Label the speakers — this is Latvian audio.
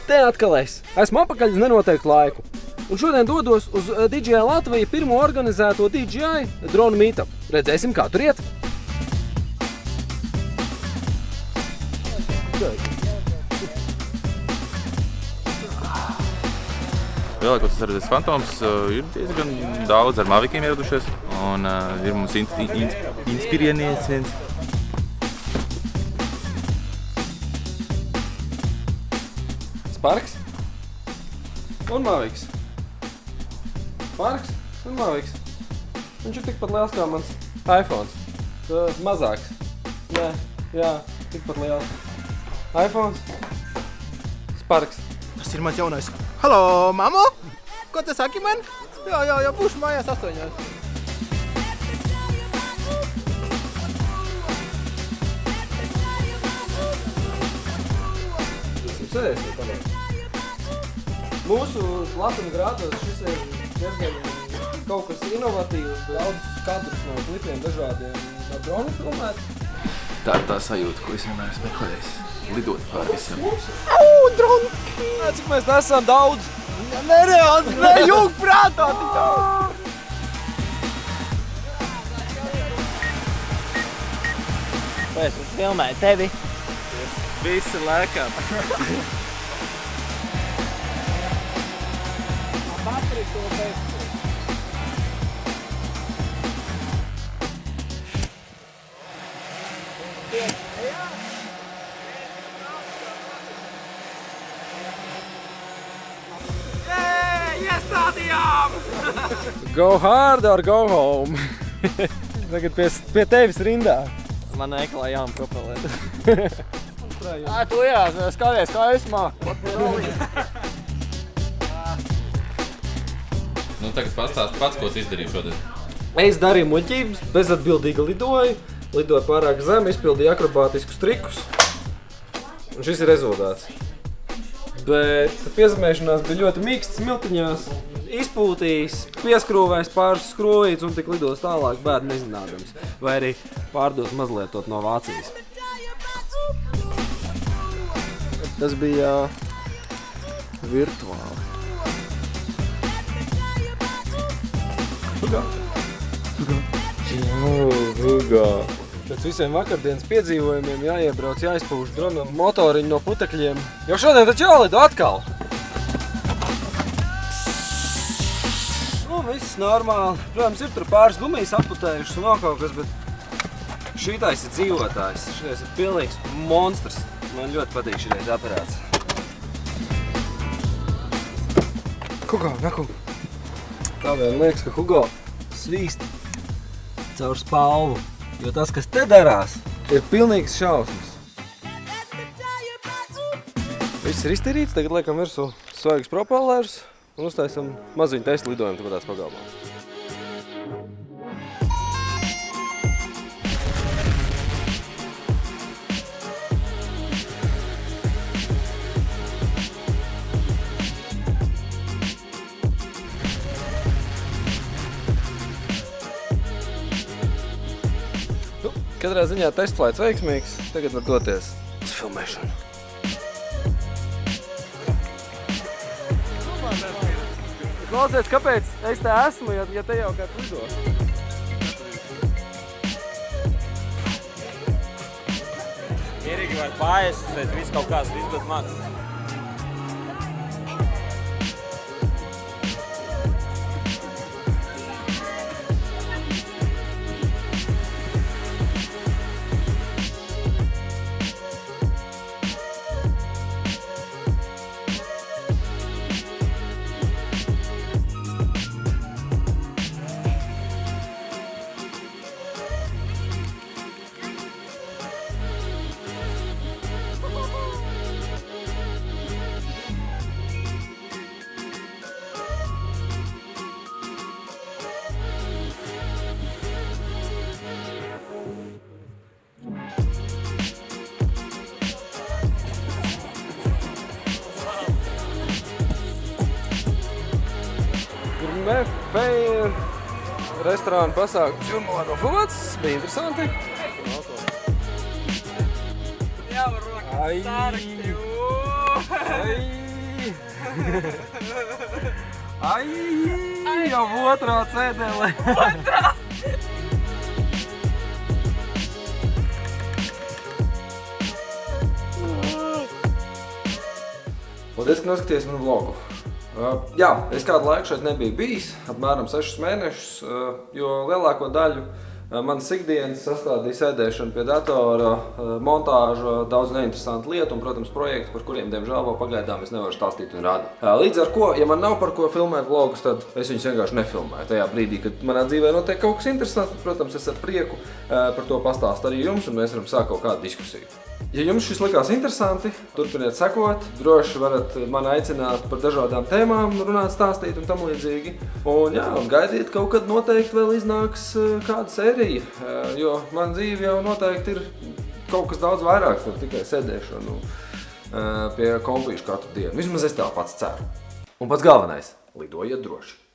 Speaker 1: Te atkal es. Esmu apakaļ uz nenoteiktu laiku. Un šodien dodos uz DJI Latviju pirmo organizēto DJI dronu meetup. Redzēsim, kā tur iet.
Speaker 2: Lielākoties redzēs Fantoms, ir diezgan daudz ar Mavikiem ieradušies. Un ir mums inspirienies viens.
Speaker 1: Sparks un Maviks. Sparks un Maviks. Viņš ir tikpat liels kā mans iPhones. Mazāks. Nē, jā, tikpat liels. iPhones. Sparks.
Speaker 3: Tas ir mans jaunais. Halo, mamo! Ko tu saki man? Jā, būšu mājās 8.
Speaker 1: Sēdēsim tomēr. Mūsu Latvijas grādos šis ir diezgan kaut kas inovatīvs, daudz kadrus no klipiem dažādiem ar dronu filmēt.
Speaker 2: Tā ir tā sajūta, ko es vienmēr esmu meklējis. Lidot pār visam.
Speaker 3: Drons!
Speaker 1: Cik mēs nesam daudz?
Speaker 3: Nereāls, nejūg prātā tik daudz!
Speaker 4: Es filmēju tevi.
Speaker 1: Visi lēkām. Go hard or go home. Tagad pie tevis rindā.
Speaker 4: Man eklā jāmpropelē. Tu jā, skaties, kā es māku.
Speaker 2: Nu, tagad pastāst pats, ko tu izdarīji šodien.
Speaker 1: Es darīju muļķības, bezatbildīgi lidoju pārāk zemi, izpildīju akrobātiskus trikus. Un šis ir rezultāts. Bet piezemēšanās bija ļoti mīksts smiltiņās, izpūtījis, pieskrūvējis pāris skrūvītes un tik lidos tālāk bēdu nezinādams. Vai arī pārdos mazlietot no Vācijas. Tas bija virtuāli. Hugo. Pēc visiem vakardienas piedzīvojumiem jāiebrauc, jāizpūš dronam motoriņu no putekļiem. Jo šodien taču jālido atkal. Nu, viss normāli. Protams, ir tur pāris gumijas aputējušas un vēl kaut kas, bet šitais ir dzīvotājs. Šitais ir pilnīgs monstrs. Man ļoti patīk šitais aparāts. Hugo, naku. Tā vien liekas, ka Hugo svīst caur spalvu. Jo tas, kas te darās, ir pilnīgs šausmas. Viss ir iztīrīts, tagad liekam virsū svaigus propellērus un uztaisam maziņu testu lidojumu tāpatās pagalmā. Katrā ziņā testflights veiksmīgs, tagad var doties uz filmēšanu. Klausies, kāpēc es te esmu, ja te jau kāds lido?
Speaker 4: Mierīgi var pāriest, viss kaut kāds izdot maks.
Speaker 1: Fair restorāna pasākums Jūrmalā nofilmēts, bija interesanti.
Speaker 4: Jā, var rokas sārakti.
Speaker 1: Ai, jau otrā cēdēlē. Paldies, ka noskaties manu vlogu. Jā, es kādu laiku šeit nebiju bijis, apmēram 6 mēnešus, jo lielāko daļu manas ikdienas sastādīja sēdēšana pie datora, montāža, daudz neinteresantu lietu un, protams, projektu, par kuriem, diemžēl, vēl pagaidām es nevaru stāstīt un rādīt. Līdz ar ko, ja man nav par ko filmēt vlogus, tad es viņus vienkārši nefilmēju. Tajā brīdī, kad manā dzīvē notiek kaut kas interesants, tad, protams, es ar prieku par to pastāstu arī jums un mēs varam sākt kaut kādu diskusiju. Ja jums šis likās interesanti, turpiniet sekot, droši varat mani aicināt par dažādām tēmām, runāt, stāstīt un tam līdzīgi. Un jā, un gaidiet, kaut kad noteikti vēl iznāks kāda sērija, jo man dzīve jau noteikti ir kaut kas daudz vairāk par tikai sēdēšanu pie kompīšu katru dienu. Vismaz es tā pats ceru. Un pats galvenais – lidojiet droši.